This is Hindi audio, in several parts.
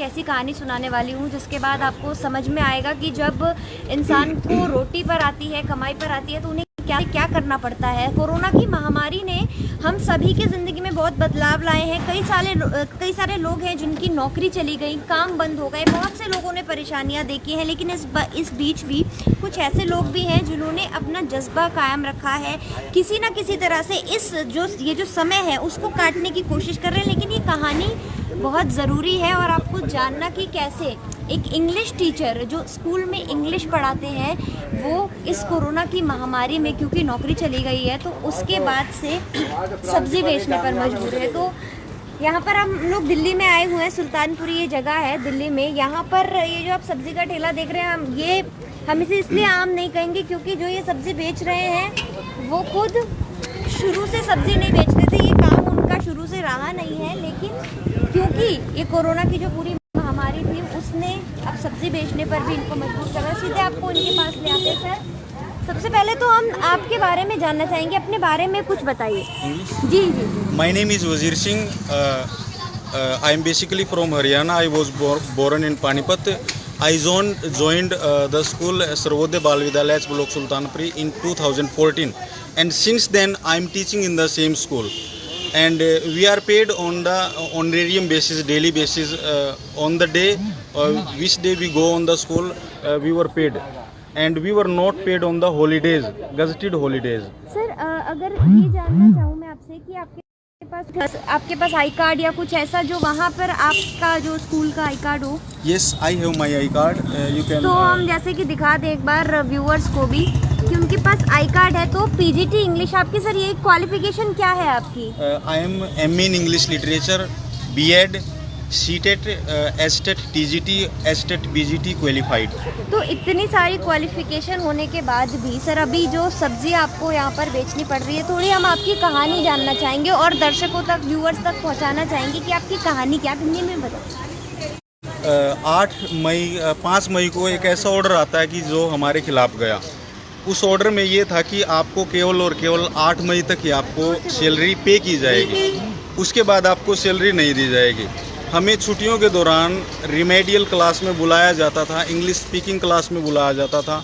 ऐसी कहानी सुनाने वाली हूँ जिसके बाद आपको समझ में आएगा कि जब इंसान को रोटी पर आती है, कमाई पर आती है, तो उन्हें क्या क्या करना पड़ता है। कोरोना की महामारी ने हम सभी की ज़िंदगी में बहुत बदलाव लाए हैं। कई सारे लोग हैं जिनकी नौकरी चली गई, काम बंद हो गए, बहुत से लोगों ने परेशानियां देखी हैं। लेकिन इस बीच भी कुछ ऐसे लोग भी हैं जिन्होंने अपना जज्बा कायम रखा है, किसी न किसी तरह से ये जो समय है उसको काटने की कोशिश कर रहे हैं। लेकिन ये कहानी बहुत ज़रूरी है और आपको जानना कि कैसे एक इंग्लिश टीचर जो स्कूल में इंग्लिश पढ़ाते हैं वो इस कोरोना की महामारी में, क्योंकि नौकरी चली गई है तो उसके बाद से सब्ज़ी बेचने पर मजबूर है। तो यहाँ पर हम लोग दिल्ली में आए हुए हैं, सुल्तानपुरी ये जगह है दिल्ली में। यहाँ पर ये जो आप सब्ज़ी का ठेला देख रहे हैं, हम इसे इसलिए आम नहीं कहेंगे क्योंकि जो ये सब्ज़ी बेच रहे हैं वो खुद शुरू से सब्ज़ी नहीं बेचते थे, ये काम उनका शुरू से रहा नहीं है। लेकिन क्योंकि ये कोरोना की जो पूरी महामारी थी उसने अब सब्ज़ी बेचने पर भी इनको मजबूर कर रहा है। सीधे आपको इनके पास ले आते हैं। सर, सबसे पहले तो हम आपके बारे में जानना चाहेंगे, अपने बारे में कुछ बताइए। जी जी। My name is Wazir Singh. I am basically from Haryana. I was born in Panipat. I joined the school Sarvodaya Bal Vidyalaya Block Sultanpuri in 2014, and since then I am teaching in the same school. And we are paid on the honorarium basis, daily basis. On the day which day we go on the school, we were paid, and we were not paid on the holidays, gazetted holidays. Sir, अगर ये जानना चाहूँ मैं आपसे कि आपके पास आई कार्ड या कुछ ऐसा जो वहाँ पर आपका जो स्कूल का आई कार्ड हो। Yes, I have my I card. You can. तो हम जैसे कि दिखा दें एक बार व्यूअर्स को भी कि उनके पास आई कार्ड है। तो पीजीटी इंग्लिश आपकी, सर ये क्वालिफिकेशन क्या है आपकी? I am MA in English Literature, B.Ed, C.Tet, S.Tet, TGT, S.Tet, BGT qualified. तो इतनी सारी क्वालिफिकेशन होने के बाद भी सर अभी जो सब्जी आपको यहाँ पर बेचनी पड़ रही है, थोड़ी हम आपकी कहानी जानना चाहेंगे और दर्शकों तक, व्यूअर्स तक पहुँचाना चाहेंगे कि आपकी कहानी क्या, हिंदी में बताएं। 5 मई को एक ऐसा ऑर्डर आता है कि जो हमारे खिलाफ गया। उस ऑर्डर में ये था कि आपको केवल और केवल 8 मई तक ही आपको सैलरी पे की जाएगी, उसके बाद आपको सैलरी नहीं दी जाएगी। हमें छुट्टियों के दौरान रिमेडियल क्लास में बुलाया जाता था, इंग्लिश स्पीकिंग क्लास में बुलाया जाता था,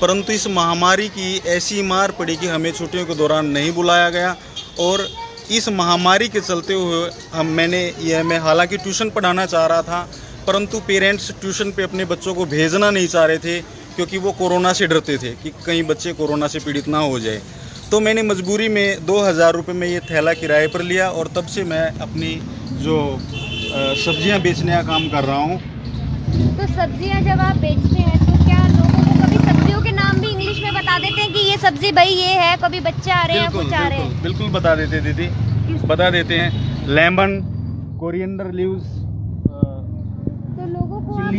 परंतु इस महामारी की ऐसी मार पड़ी कि हमें छुट्टियों के दौरान नहीं बुलाया गया। और इस महामारी के चलते हुए मैं हालांकि ट्यूशन पढ़ाना चाह रहा था, परंतु पेरेंट्स ट्यूशन पे अपने बच्चों को भेजना नहीं चाह रहे थे क्योंकि वो कोरोना से डरते थे कि कहीं बच्चे कोरोना से पीड़ित ना हो जाए। तो मैंने मजबूरी में 2000 रुपये में ये थैला किराए पर लिया और तब से मैं अपनी जो सब्जियां बेचने का काम कर रहा हूँ। तो सब्जियां जब आप बेचते हैं तो क्या लोगों को कभी सब्जियों के नाम भी इंग्लिश में बता देते हैं कि ये सब्जी भाई ये है, कभी बच्चे आ रहे हैं, कुछ आ रहे हैं? बिल्कुल बता देते दीदी, बता देते हैं। Lemon, coriander leaves. तो लोगों को आप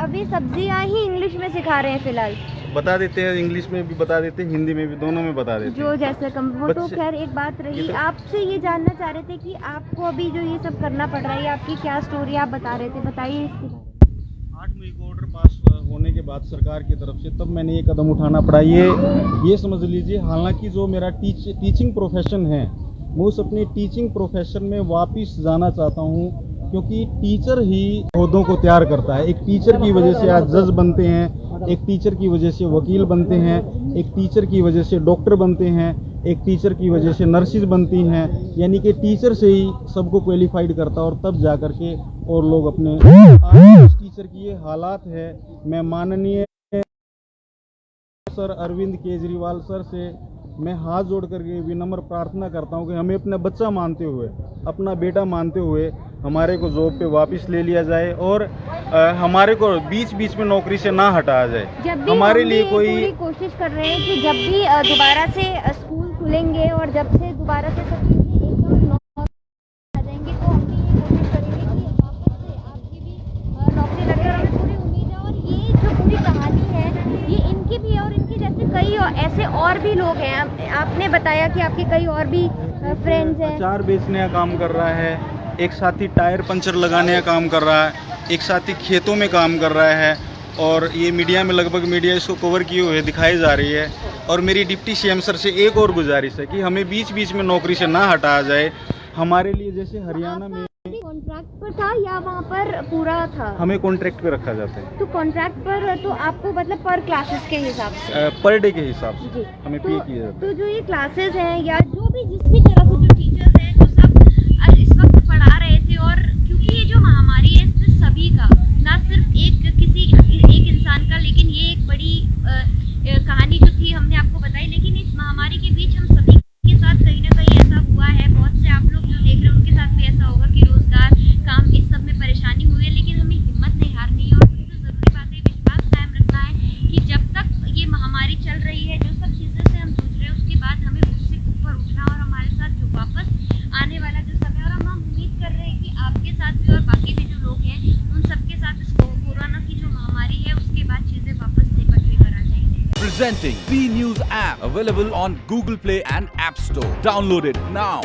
अभी सब्जियां ही इंग्लिश में सिखा रहे हैं फिलहाल? बता देते हैं, इंग्लिश में भी बता देते हैं, हिंदी में भी, दोनों में बता देते हैं जो जैसे कम। वो तो खैर एक बात रही, आपसे ये जानना चाह रहे थे कि आपको अभी जो ये सब करना पड़ रहा है, आपकी क्या स्टोरी आप बता रहे थे, बताइए इसके बारे में। 8 मई को ऑर्डर पास होने के बाद सरकार की तरफ से तब मैंने ये कदम उठाना पड़ा। ये समझ लीजिए, हालांकि जो मेरा टीचिंग प्रोफेशन है, मैं उस अपनी टीचिंग प्रोफेशन में वापस जाना चाहता हूँ, क्योंकि टीचर ही पौधों को तैयार करता है। एक टीचर की वजह से आज जज बनते हैं, एक टीचर की वजह से वकील बनते हैं, एक टीचर की वजह से डॉक्टर बनते हैं, एक टीचर की वजह से नर्सिस बनती हैं। यानी कि टीचर से ही सबको क्वालिफाइड करता है और तब जा कर के और लोग अपने आज टीचर की ये हालात है। मैं माननीय सर अरविंद केजरीवाल सर से मैं हाथ जोड़ करके विनम्र प्रार्थना करता हूं कि हमें अपना बच्चा मानते हुए, अपना बेटा मानते हुए हमारे को जॉब पे वापस ले लिया जाए और हमारे को बीच बीच में नौकरी से ना हटाया जाए। हमारे लिए कोई कोशिश कर रहे हैं कि जब भी दोबारा से स्कूल खुलेंगे और जब से दोबारा से सब चीज़ें एकदम आ जाएंगे तो हम भी ये कोशिश करेंगे कि वापस से आपकी भी नौकरी लगे। और हमें पूरी उम्मीद है और ये जो पूरी कहानी है ये इनकी भी है और इनकी जैसे कई ऐसे और भी लोग हैं। आपने बताया कि आपके कई और भी फ्रेंड्स हैं। अचार बेचने का काम कर रहा है, एक साथी टायर पंचर लगाने का काम कर रहा है, एक साथी खेतों में काम कर रहा है और ये मीडिया में लगभग मीडिया इसको कवर किए हुए दिखाई जा रही है। और मेरी डिप्टी सीएम सर से एक और गुजारिश है कि हमें बीच बीच में नौकरी से ना हटाया जाए। हमारे लिए जैसे हरियाणा में कॉन्ट्रैक्ट पर था या वहाँ पर पूरा था? हमें कॉन्ट्रैक्ट पे रखा जाता है, तो कॉन्ट्रैक्ट पर तो आपको मतलब पर क्लासेस के हिसाब से पर डे के हिसाब से जी हमें पे किया जाता तो जो ये क्लासेस हैं या जो भी जिस भी तरह से जो टीचर्स हैं जो सब इस वक्त पढ़ा रहे थे, और क्योंकि ये जो महामारी है इससे सभी का, ना सिर्फ एक इंसान का, लेकिन ये एक बड़ी कहानी जो थी हमने आपको बताई, लेकिन इस महामारी के बीच हम सभी के साथ कहीं ना कहीं ऐसा हुआ है। बहुत से आप लोग जो देख रहे हैं उनके साथ भी ऐसा होगा कि रोजगार, काम, इस सब में परेशानी हुई है, लेकिन हमें हिम्मत नहीं हारनी है और सबसे जरूरी बात है विश्वास कायम रखना है कि जब तक ये महामारी चल रही है, जो सब चीज़ों से हम जूझ रहे हैं, उसके बाद हमें उससे ऊपर उठना और हमारे साथ जो वापस आने वाला जो समय, और हम उम्मीद कर रहे हैं कि आपके साथ भी और बाकी भी जो लोग हैं उन सबके साथ इस कोरोना की जो महामारी है उसके बाद चीज़ें वापस से पटरी पर आ जाएंगी। Presenting B News app available on Google Play and App Store. Download it now.